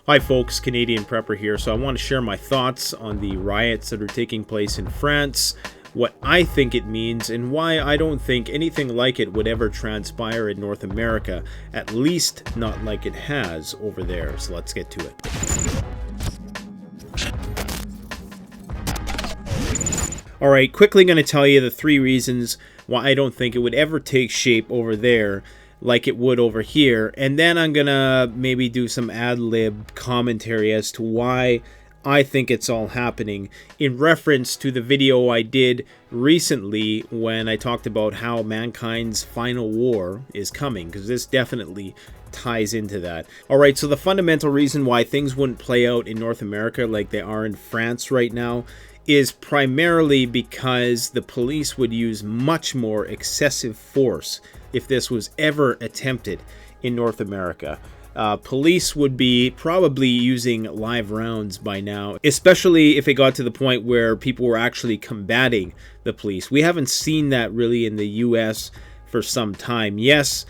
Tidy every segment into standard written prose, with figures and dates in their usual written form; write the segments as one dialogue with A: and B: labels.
A: Hi folks, Canadian Prepper here. So I want to share my thoughts on the riots that are taking place in France, what I think it means, and why I don't think anything like it would ever transpire in North America, at least not like it has over there. So let's get to it. Alright, quickly going to tell you the 3 reasons why I don't think it would ever take shape over there like it would over here, and then I'm gonna maybe do some ad-lib commentary as to why I think it's all happening in reference to the video I did recently when I talked about how mankind's final war is coming, because this definitely ties into that. Alright, so the fundamental reason why things wouldn't play out in North America like they are in France right now is primarily because the police would use much more excessive force if this was ever attempted in North America. Police would be probably using live rounds by now, especially if it got to the point where people were actually combating the police. We haven't seen that really in the US for some time. Yes,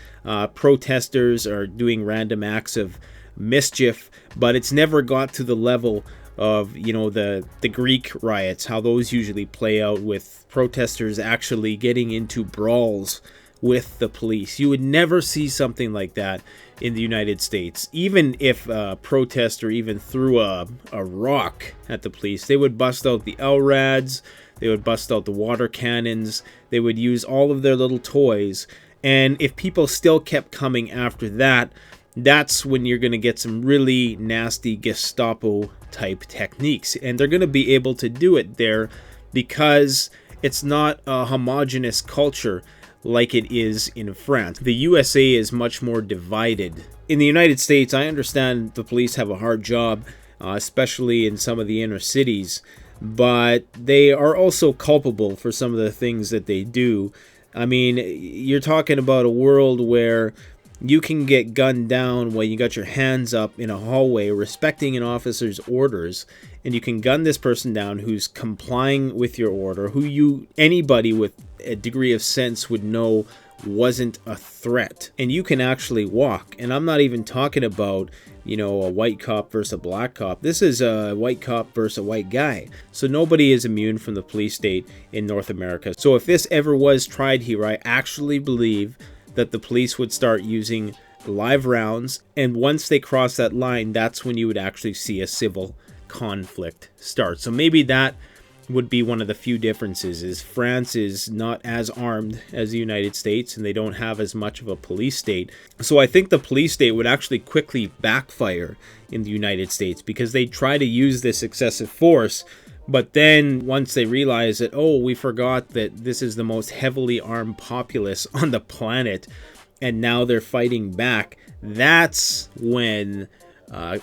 A: protesters are doing random acts of mischief, but it's never got to the level of, you know, the Greek riots, how those usually play out with protesters actually getting into brawls with the police. You would never see something like that in the United States. Even if a protester even threw a rock at the police, they would bust out the LRADs, they would bust out the water cannons, they would use all of their little toys, and if people still kept coming after that, that's when you're going to get some really nasty Gestapo type techniques, and they're going to be able to do it there because it's not a homogenous culture like it is in France. The USA is much more divided. In the United States, I understand the police have a hard job, especially in some of the inner cities, but they are also culpable for some of the things that they do. I mean, you're talking about a world where you can get gunned down when you got your hands up in a hallway respecting an officer's orders, and you can gun this person down who's complying with your order, who anybody with a degree of sense would know wasn't a threat, and you can actually walk. And I'm not even talking about, you know, a white cop versus a black cop. This is a white cop versus a white guy. So nobody is immune from the police state in North America. So if this ever was tried here, I actually believe that the police would start using live rounds, and once they cross that line, that's when you would actually see a civil conflict start. So maybe that would be one of the few differences, is France is not as armed as the United States, and they don't have as much of a police state. So I think the police state would actually quickly backfire in the United States, because they try to use this excessive force, but then once they realize that, oh, we forgot that this is the most heavily armed populace on the planet, and now they're fighting back, that's when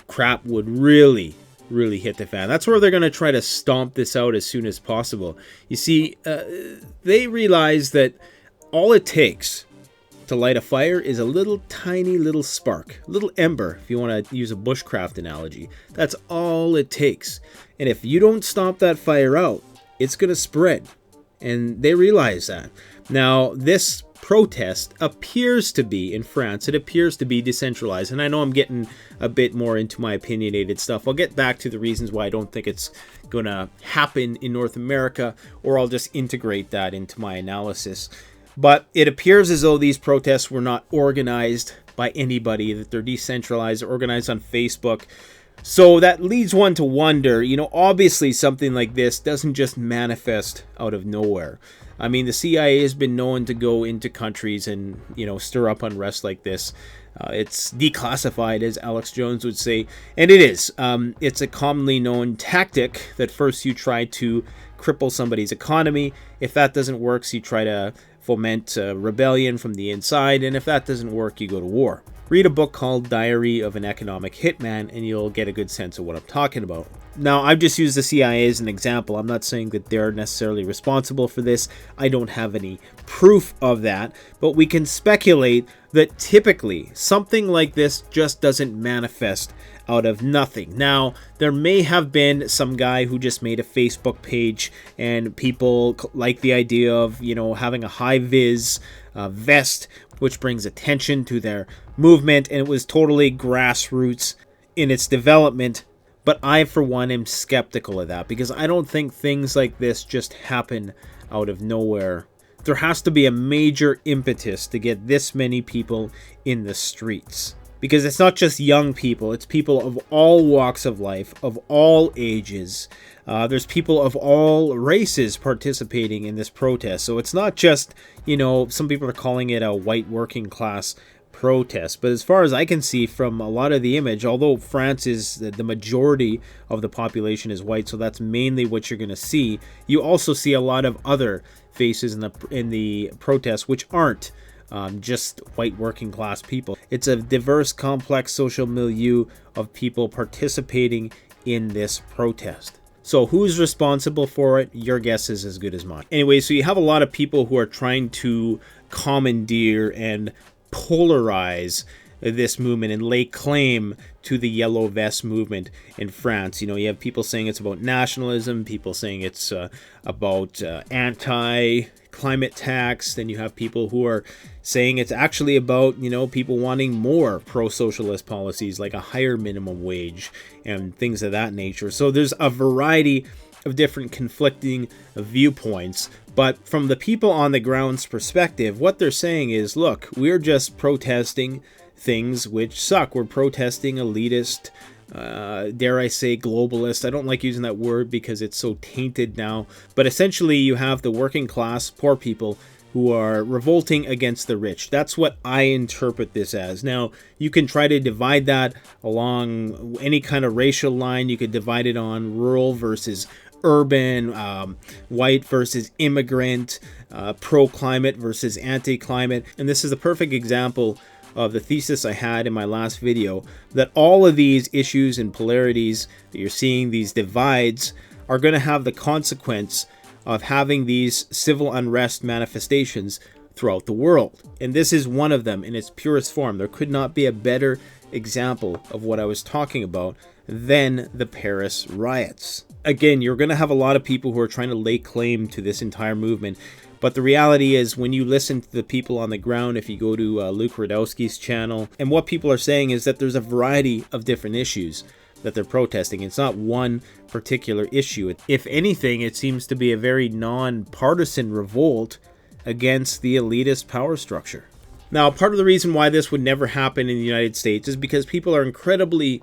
A: crap would really hit the fan. That's where they're going to try to stomp this out as soon as possible. You see, they realize that all it takes to light a fire is a little tiny little spark, a little ember, if you want to use a bushcraft analogy. That's all it takes. And if you don't stomp that fire out, it's going to spread. And they realize that. Now, this protest appears to be, in France, it appears to be decentralized. And I know I'm getting a bit more into my opinionated stuff. I'll get back to the reasons why I don't think it's going to happen in North America, or I'll just integrate that into my analysis. But it appears as though these protests were not organized by anybody, that they're decentralized, organized on Facebook. So that leads one to wonder, you know, obviously something like this doesn't just manifest out of nowhere. I mean, the CIA has been known to go into countries and, you know, stir up unrest like this. It's declassified, as Alex Jones would say, and it is. It's a commonly known tactic that first you try to cripple somebody's economy. If that doesn't work, so you try to foment rebellion from the inside, and if that doesn't work, you go to war. Read a book called Diary of an Economic Hitman, and you'll get a good sense of what I'm talking about. Now, I've just used the CIA as an example. I'm not saying that they're necessarily responsible for this. I don't have any proof of that, but we can speculate that typically something like this just doesn't manifest out of nothing. Now, there may have been some guy who just made a Facebook page, and people like the idea of, you know, having a high-vis vest, which brings attention to their movement, and it was totally grassroots in its development, but I, for one, am skeptical of that because I don't think things like this just happen out of nowhere. There has to be a major impetus to get this many people in the streets. Because it's not just young people, it's people of all walks of life, of all ages. There's people of all races participating in this protest. So it's not just, some people are calling it a white working class protest. But as far as I can see from a lot of the image, although France is the majority of the population is white, so that's mainly what you're going to see, you also see a lot of other faces in the protest which aren't just white working class people. It's a diverse, complex social milieu of people participating in this protest. So who's responsible for it? Your guess is as good as mine. Anyway, so you have a lot of people who are trying to commandeer and polarize this movement and lay claim to the yellow vest movement in France. You have people saying it's about nationalism, people saying it's about anti-climate tax. Then you have people who are saying it's actually about, people wanting more pro-socialist policies like a higher minimum wage and things of that nature. So there's a variety of different conflicting viewpoints. But from the people on the ground's perspective, what they're saying is, look, we're just protesting things which suck. We're protesting elitist, dare I say globalist. I don't like using that word because it's so tainted now. But essentially you have the working class, poor people who are revolting against the rich. That's what I interpret this as. Now, you can try to divide that along any kind of racial line. You could divide it on rural versus urban, white versus immigrant, pro-climate versus anti-climate. And this is a perfect example of the thesis I had in my last video, that all of these issues and polarities that you're seeing, these divides, are going to have the consequence of having these civil unrest manifestations throughout the world. And this is one of them in its purest form. There could not be a better example of what I was talking about than the Paris riots. Again, you're going to have a lot of people who are trying to lay claim to this entire movement. But the reality is, when you listen to the people on the ground, if you go to Luke Radowski's channel, and what people are saying is that there's a variety of different issues that they're protesting. It's not one particular issue. If anything, it seems to be a very non-partisan revolt against the elitist power structure. Now, part of the reason why this would never happen in the United States is because people are incredibly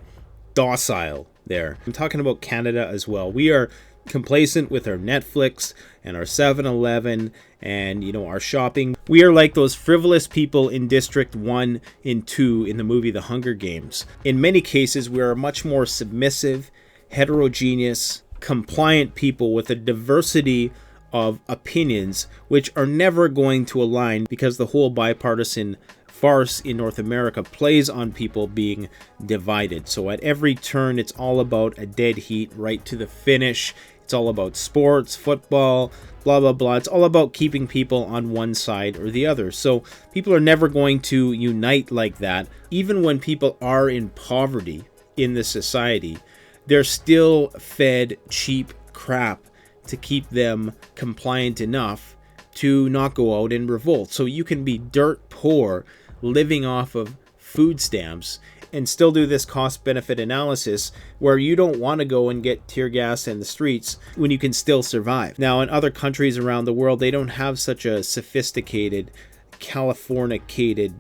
A: docile there. I'm talking about Canada as well. We are complacent with our Netflix and our 7-Eleven and our shopping. We are like those frivolous people in District 1 and 2 in the movie The Hunger Games. In many cases, we are much more submissive, heterogeneous, compliant people with a diversity of opinions which are never going to align, because the whole bipartisan farce in North America plays on people being divided. So at every turn, it's all about a dead heat right to the finish. It's all about sports, football, blah, blah, blah. It's all about keeping people on one side or the other. So people are never going to unite like that. Even when people are in poverty in this society, they're still fed cheap crap to keep them compliant enough to not go out and revolt. So you can be dirt poor, living off of food stamps, and still do this cost-benefit analysis where you don't want to go and get tear gas in the streets when you can still survive. Now, in other countries around the world, they don't have such a sophisticated, Californicated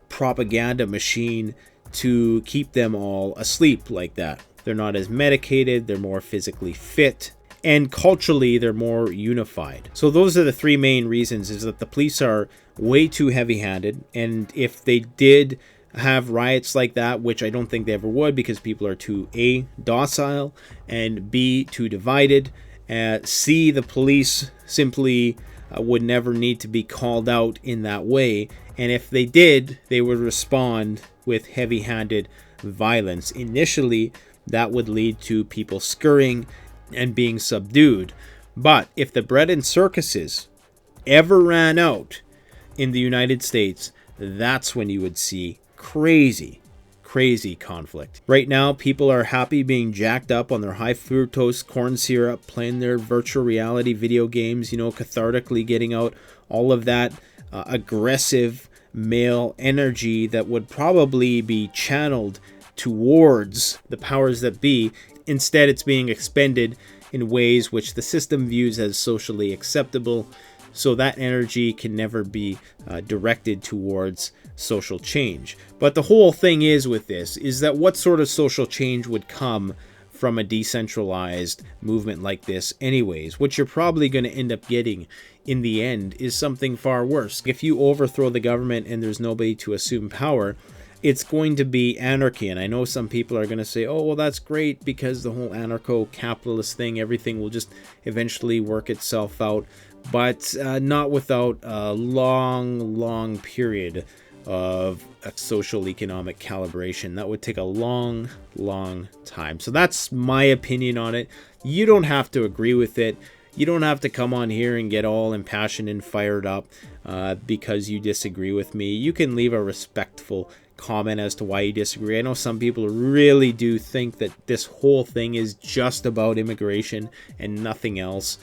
A: propaganda machine to keep them all asleep like that. They're not as medicated, they're more physically fit, and culturally they're more unified. So those are the three main reasons, is that the police are way too heavy-handed, and if they did have riots like that, which I don't think they ever would, because people are too A, docile, and B, too divided, C, the police simply would never need to be called out in that way, and if they did, they would respond with heavy-handed violence. Initially, that would lead to people scurrying and being subdued. But if the bread and circuses ever ran out in the United States, that's when you would see crazy conflict. Right now, people are happy being jacked up on their high fructose corn syrup, playing their virtual reality video games, cathartically getting out all of that aggressive male energy that would probably be channeled towards the powers that be. Instead, it's being expended in ways which the system views as socially acceptable, so that energy can never be directed towards social change. But the whole thing is with this is that what sort of social change would come from a decentralized movement like this anyways? What you're probably going to end up getting in the end is something far worse. If you overthrow the government and there's nobody to assume power, it's going to be anarchy. And I know some people are going to say, oh, well, that's great because the whole anarcho-capitalist thing, everything will just eventually work itself out. But not without a long period of a social economic calibration. That would take a long time. So that's my opinion on it. You don't have to agree with it. You don't have to come on here and get all impassioned and fired up because you disagree with me. You can leave a respectful comment as to why you disagree. I know some people really do think that this whole thing is just about immigration and nothing else.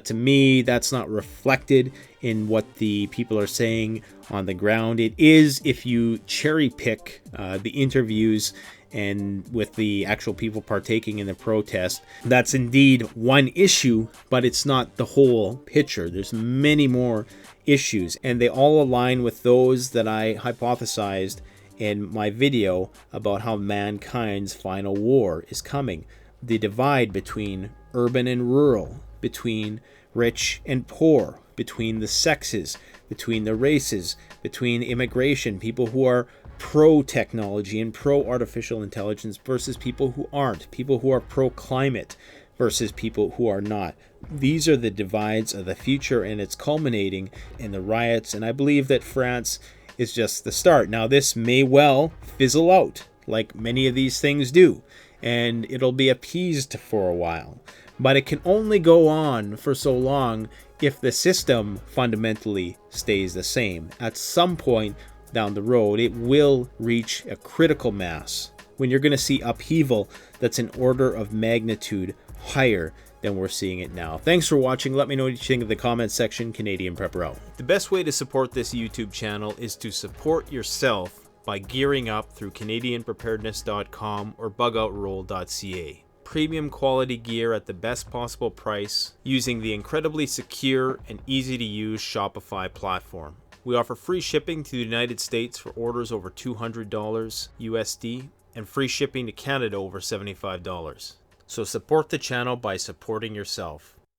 A: To me, that's not reflected in what the people are saying on the ground. It is if you cherry pick the interviews and with the actual people partaking in the protest. That's indeed one issue, but it's not the whole picture. There's many more issues, and they all align with those that I hypothesized in my video about how mankind's final war is coming. The divide between urban and rural, between rich and poor, between the sexes, between the races, between immigration, people who are pro-technology and pro-artificial intelligence versus people who aren't, people who are pro-climate versus people who are not. These are the divides of the future, and it's culminating in the riots, and I believe that France is just the start. Now, this may well fizzle out, like many of these things do, and it'll be appeased for a while. But it can only go on for so long if the system fundamentally stays the same. At some point down the road, it will reach a critical mass when you're going to see upheaval that's an order of magnitude higher than we're seeing it now. Thanks for watching. Let me know what you think in the comments section. Canadian Prepper out. The best way to support this YouTube channel is to support yourself by gearing up through CanadianPreparedness.com or BugoutRoll.ca. Premium quality gear at the best possible price using the incredibly secure and easy to use Shopify platform. We offer free shipping to the United States for orders over $200 USD and free shipping to Canada over $75. So support the channel by supporting yourself.